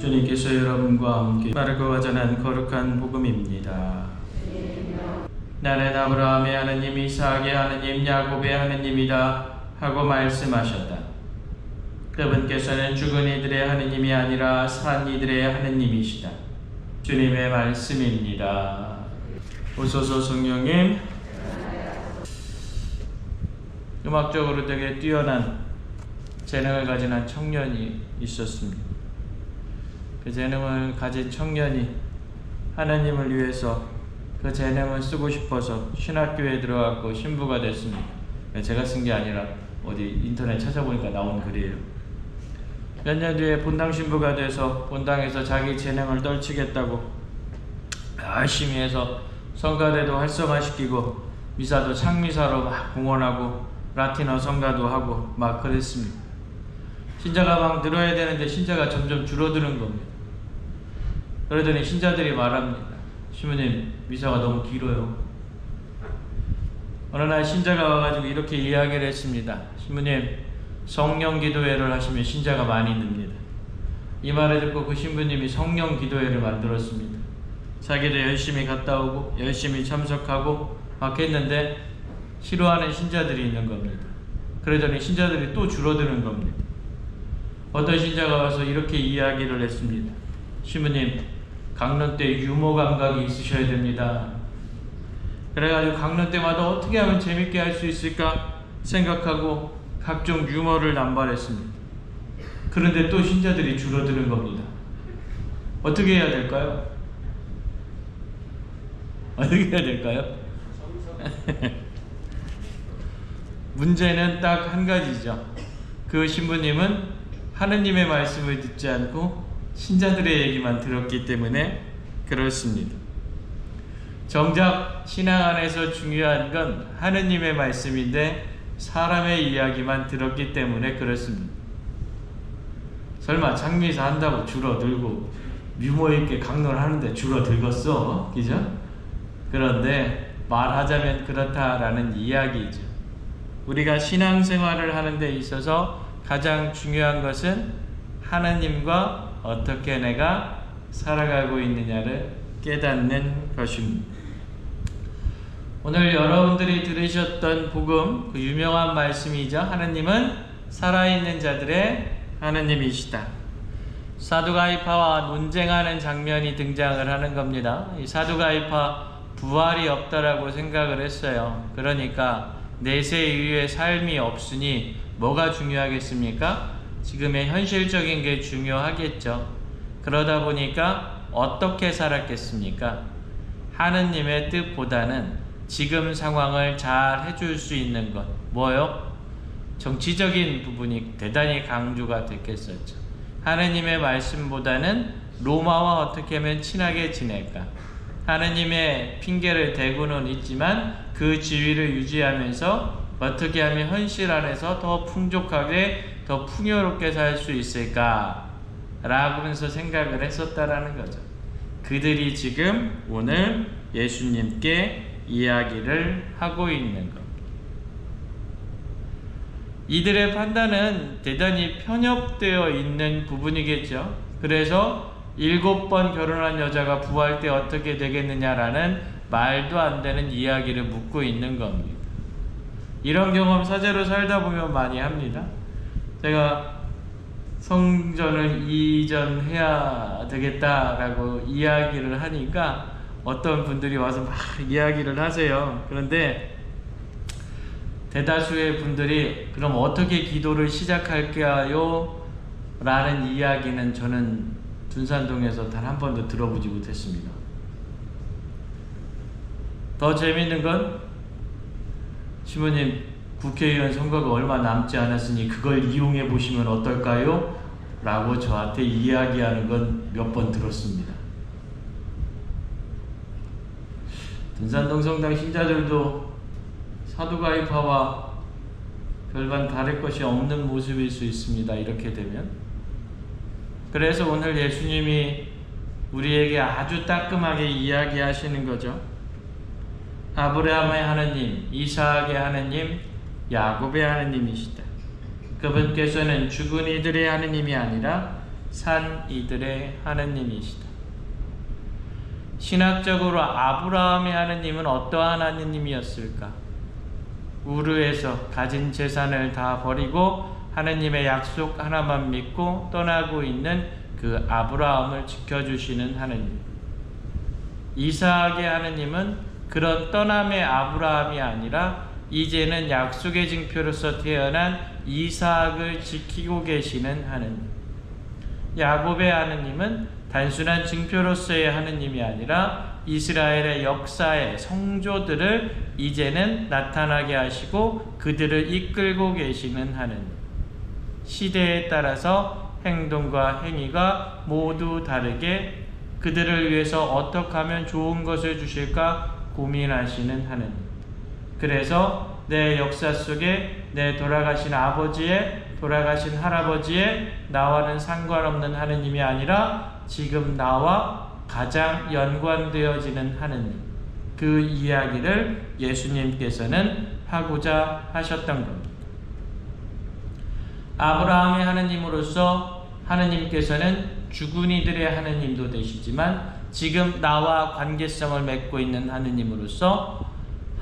주님께서 여러분과 함께 빠르고 전한 거룩한 복음입니다. 나는 아브라함의 하느님, 이삭의 하느님, 야곱의 하느님이다 하고 말씀하셨다. 그분께서는 죽은 이들의 하느님이 아니라 산 이들의 하느님이시다. 주님의 말씀입니다. 오소서 성령님. 음악적으로 되게 뛰어난 재능을 가진 한 청년이 있었습니다. 그 재능을 가진 청년이 하나님을 위해서 그 재능을 쓰고 싶어서 신학교에 들어갔고 신부가 됐습니다. 제가 쓴 게 아니라 어디 인터넷 찾아보니까 나온 글이에요. 몇 년 뒤에 본당 신부가 돼서 본당에서 자기 재능을 떨치겠다고 열심히 해서 성가대도 활성화시키고 미사도 창미사로 막 공헌하고 라틴어 성가도 하고 막 그랬습니다. 신자가 막 늘어야 되는데 신자가 점점 줄어드는 겁니다. 그러더니 신자들이 말합니다. 신부님, 미사가 너무 길어요. 어느 날 신자가 와가지고 이렇게 이야기를 했습니다. 신부님, 성령 기도회를 하시면 신자가 많이 늡니다. 이 말을 듣고 그 신부님이 성령 기도회를 만들었습니다. 자기도 열심히 갔다 오고 열심히 참석하고 막 했는데 싫어하는 신자들이 있는 겁니다. 그러더니 신자들이 또 줄어드는 겁니다. 어떤 신자가 와서 이렇게 이야기를 했습니다. 신부님, 강론 때 유머 감각이 있으셔야 됩니다. 그래가지고 강론 때마다 어떻게 하면 재밌게 할 수 있을까 생각하고 각종 유머를 남발했습니다. 그런데 또 신자들이 줄어드는 겁니다. 어떻게 해야 될까요? 어떻게 해야 될까요? 문제는 딱 한 가지죠. 그 신부님은 하느님의 말씀을 듣지 않고 신자들의 얘기만 들었기 때문에 그렇습니다. 정작 신앙 안에서 중요한 건 하느님의 말씀인데 사람의 이야기만 들었기 때문에 그렇습니다. 설마 장미사 한다고 줄어들고 유머 있게 강론하는데 줄어들겠어? 그죠? 그런데 말하자면 그렇다라는 이야기죠. 우리가 신앙생활을 하는 데 있어서 가장 중요한 것은 하나님과 어떻게 내가 살아가고 있느냐를 깨닫는 것입니다. 오늘 여러분들이 들으셨던 복음, 그 유명한 말씀이죠. 하나님은 살아있는 자들의 하나님이시다. 사두가이파와 논쟁하는 장면이 등장을 하는 겁니다. 이 사두가이파 부활이 없다라고 생각을 했어요. 그러니까 내세에 의해 삶이 없으니 뭐가 중요하겠습니까? 지금의 현실적인 게 중요하겠죠. 그러다 보니까 어떻게 살았겠습니까? 하느님의 뜻보다는 지금 상황을 잘 해줄 수 있는 것. 뭐요? 정치적인 부분이 대단히 강조가 됐겠었죠. 하느님의 말씀보다는 로마와 어떻게 하면 친하게 지낼까? 하느님의 핑계를 대고는 있지만 그 지위를 유지하면서 어떻게 하면 현실 안에서 더 풍족하게 더 풍요롭게 살 수 있을까? 라면서 생각을 했었다라는 거죠. 그들이 지금 오늘 예수님께 이야기를 하고 있는 겁니다. 이들의 판단은 대단히 편협되어 있는 부분이겠죠. 그래서 7번 결혼한 여자가 부활 때 어떻게 되겠느냐라는 말도 안 되는 이야기를 묻고 있는 겁니다. 이런 경험 사제로 살다 보면 많이 합니다. 제가 성전을 이전해야 되겠다라고 이야기를 하니까 어떤 분들이 와서 막 이야기를 하세요. 그런데 대다수의 분들이 그럼 어떻게 기도를 시작할까요? 라는 이야기는 저는 둔산동에서 단 한 번도 들어보지 못했습니다. 더 재밌는 건 시모님, 국회의원 선거가 얼마 남지 않았으니 그걸 이용해 보시면 어떨까요? 라고 저한테 이야기하는 건 몇 번 들었습니다. 둔산동 성당 신자들도 사두가이파와 별반 다를 것이 없는 모습일 수 있습니다. 이렇게 되면. 그래서 오늘 예수님이 우리에게 아주 따끔하게 이야기하시는 거죠. 아브라함의 하느님, 이삭의 하느님, 야곱의 하느님이시다. 그분께서는 죽은 이들의 하느님이 아니라 산 이들의 하느님이시다. 신학적으로 아브라함의 하느님은 어떠한 하느님이었을까? 우르에서 가진 재산을 다 버리고 하느님의 약속 하나만 믿고 떠나고 있는 그 아브라함을 지켜주시는 하느님. 이삭의 하느님은 그런 떠남의 아브라함이 아니라 이제는 약속의 징표로서 태어난 이삭을 지키고 계시는 하느님. 야곱의 하느님은 단순한 징표로서의 하느님이 아니라 이스라엘의 역사의 성조들을 이제는 나타나게 하시고 그들을 이끌고 계시는 하느님. 시대에 따라서 행동과 행위가 모두 다르게 그들을 위해서 어떻게 하면 좋은 것을 주실까 고민하시는 하느님. 그래서 내 역사 속에 내 돌아가신 아버지의, 돌아가신 할아버지의 나와는 상관없는 하느님이 아니라 지금 나와 가장 연관되어지는 하느님, 그 이야기를 예수님께서는 하고자 하셨던 겁니다. 아브라함의 하느님으로서 하느님께서는 죽은 이들의 하느님도 되시지만 지금 나와 관계성을 맺고 있는 하느님으로서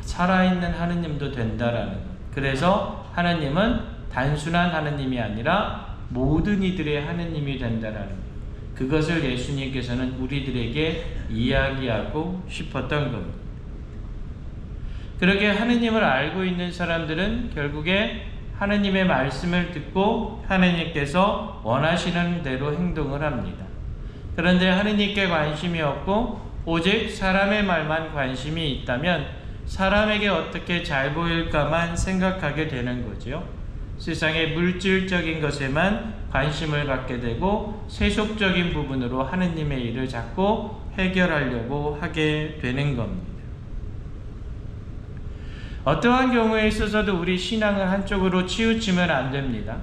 살아있는 하느님도 된다라는 것. 그래서 하느님은 단순한 하느님이 아니라 모든 이들의 하느님이 된다라는 것. 그것을 예수님께서는 우리들에게 이야기하고 싶었던 겁니다. 그렇게 하느님을 알고 있는 사람들은 결국에 하느님의 말씀을 듣고 하느님께서 원하시는 대로 행동을 합니다. 그런데 하느님께 관심이 없고 오직 사람의 말만 관심이 있다면 사람에게 어떻게 잘 보일까만 생각하게 되는 거죠. 세상의 물질적인 것에만 관심을 갖게 되고 세속적인 부분으로 하느님의 일을 자꾸 해결하려고 하게 되는 겁니다. 어떠한 경우에 있어서도 우리 신앙을 한쪽으로 치우치면 안 됩니다.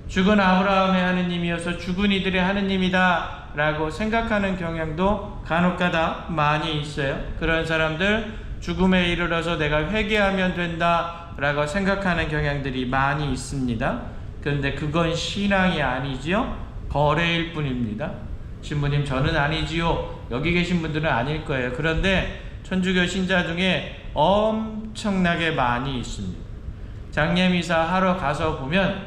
죽은 아브라함의 하느님이어서 죽은 이들의 하느님이다 라고 생각하는 경향도 간혹가다 많이 있어요. 그런 사람들 죽음에 이르러서 내가 회개하면 된다 라고 생각하는 경향들이 많이 있습니다. 그런데 그건 신앙이 아니지요. 거래일 뿐입니다. 신부님 저는 아니지요. 여기 계신 분들은 아닐 거예요. 그런데 천주교 신자 중에 엄청나게 많이 있습니다. 장례미사 하러 가서 보면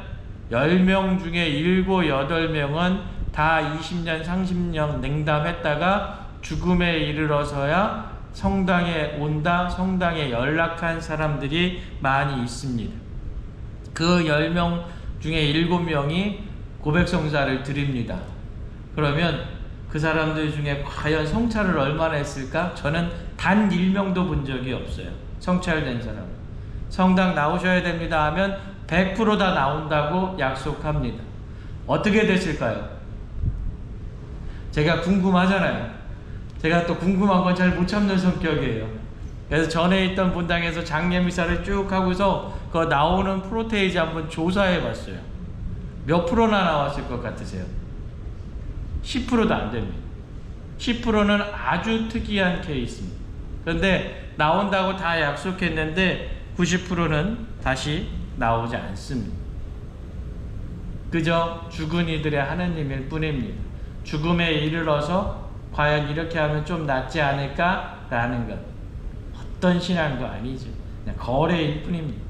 10명 중에 7, 8명은 다 20년, 30년 냉담했다가 죽음에 이르러서야 성당에 온다, 성당에 연락한 사람들이 많이 있습니다. 그 10명 중에 7명이 고백성사를 드립니다. 그러면 그 사람들 중에 과연 성찰을 얼마나 했을까? 저는 단 1명도 본 적이 없어요. 성찰된 사람. 성당 나오셔야 됩니다 하면 100% 다 나온다고 약속합니다. 어떻게 됐을까요? 제가 궁금하잖아요. 제가 또 궁금한 건 잘 못 참는 성격이에요. 그래서 전에 있던 분당에서 장례미사를 쭉 하고서 그 나오는 프로테이지 한번 조사해 봤어요. 몇 프로나 나왔을 것 같으세요? 10%도 안 됩니다. 10%는 아주 특이한 케이스입니다. 그런데 나온다고 다 약속했는데 90%는 다시 나오지 않습니다. 그저 죽은 이들의 하느님일 뿐입니다. 죽음에 이르러서 과연 이렇게 하면 좀 낫지 않을까라는 것. 어떤 신앙도 아니죠. 그냥 거래일 뿐입니다.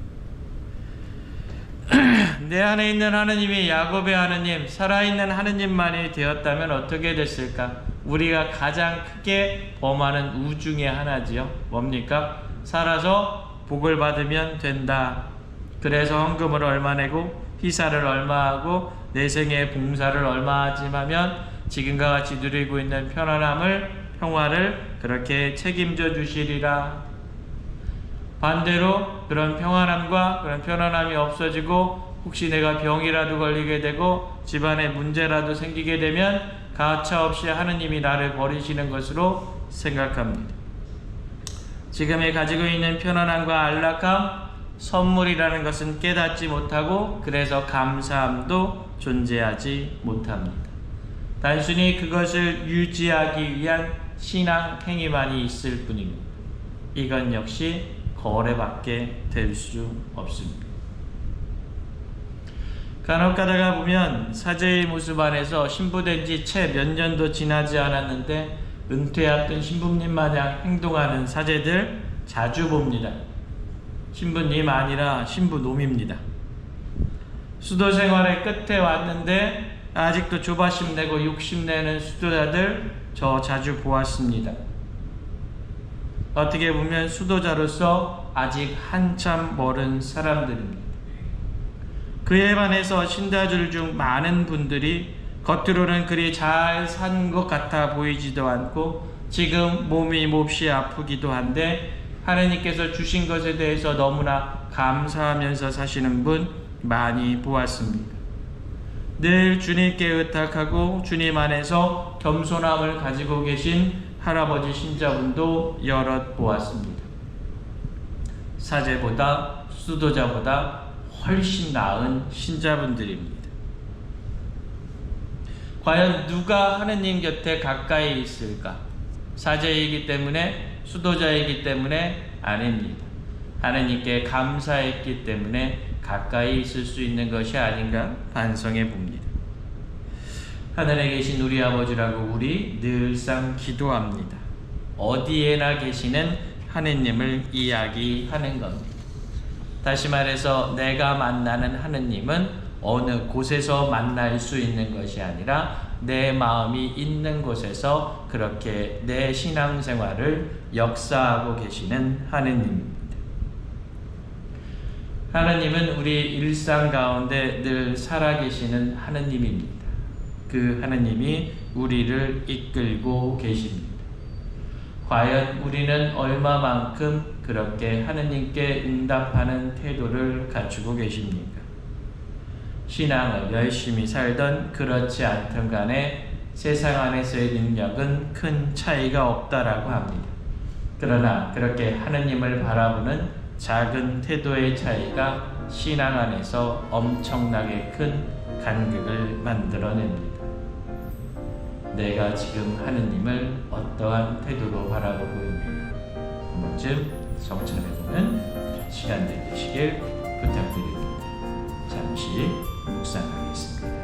내 안에 있는 하느님이 야곱의 하느님, 살아있는 하느님만이 되었다면 어떻게 됐을까? 우리가 가장 크게 범하는 우 중에 하나지요. 뭡니까? 살아서 복을 받으면 된다. 그래서 헌금을 얼마 내고 희사를 얼마 하고 내 생에 봉사를 얼마쯤 하면 지금과 같이 누리고 있는 편안함을, 평화를 그렇게 책임져 주시리라. 반대로 그런 평안함과 그런 편안함이 없어지고 혹시 내가 병이라도 걸리게 되고 집안에 문제라도 생기게 되면 가차없이 하느님이 나를 버리시는 것으로 생각합니다. 지금에 가지고 있는 편안함과 안락함, 선물이라는 것은 깨닫지 못하고 그래서 감사함도 존재하지 못합니다. 단순히 그것을 유지하기 위한 신앙 행위만이 있을 뿐입니다. 이건 역시 거래밖에 될 수 없습니다. 간혹 가다가 보면 사제의 모습 안에서 신부된 지 채 몇 년도 지나지 않았는데 은퇴 앞둔 신부님 마냥 행동하는 사제들 자주 봅니다. 신부님 아니라 신부놈입니다. 수도 생활의 끝에 왔는데 아직도 조바심 내고 욕심 내는 수도자들 저 자주 보았습니다. 어떻게 보면 수도자로서 아직 한참 멀은 사람들입니다. 그에 반해서 신자들 중 많은 분들이 겉으로는 그리 잘 산 것 같아 보이지도 않고 지금 몸이 몹시 아프기도 한데 하나님께서 주신 것에 대해서 너무나 감사하면서 사시는 분 많이 보았습니다. 늘 주님께 의탁하고 주님 안에서 겸손함을 가지고 계신 할아버지 신자분도 여럿 보았습니다. 사제보다 수도자보다 훨씬 나은 신자분들입니다. 과연 누가 하느님 곁에 가까이 있을까? 사제이기 때문에, 수도자이기 때문에 아닙니다. 하느님께 감사했기 때문에 가까이 있을 수 있는 것이 아닌가 반성해 봅니다. 하늘에 계신 우리 아버지라고 우리 늘상 기도합니다. 어디에나 계시는 하느님을 이야기하는 겁니다. 다시 말해서 내가 만나는 하느님은 어느 곳에서 만날 수 있는 것이 아니라 내 마음이 있는 곳에서 그렇게 내 신앙생활을 역사하고 계시는 하느님입니다. 하느님은 우리 일상 가운데 늘 살아계시는 하느님입니다. 그 하느님이 우리를 이끌고 계십니다. 과연 우리는 얼마만큼 그렇게 하느님께 응답하는 태도를 갖추고 계십니까? 신앙을 열심히 살던 그렇지 않던 간에 세상 안에서의 능력은 큰 차이가 없다라고 합니다. 그러나 그렇게 하느님을 바라보는 작은 태도의 차이가 신앙 안에서 엄청나게 큰 간극을 만들어냅니다. 내가 지금 하느님을 어떠한 태도로 바라보고 있는가? 한 번쯤 성찰해보는 시간 되시길 부탁드립니다. 잠시 묵상하겠습니다.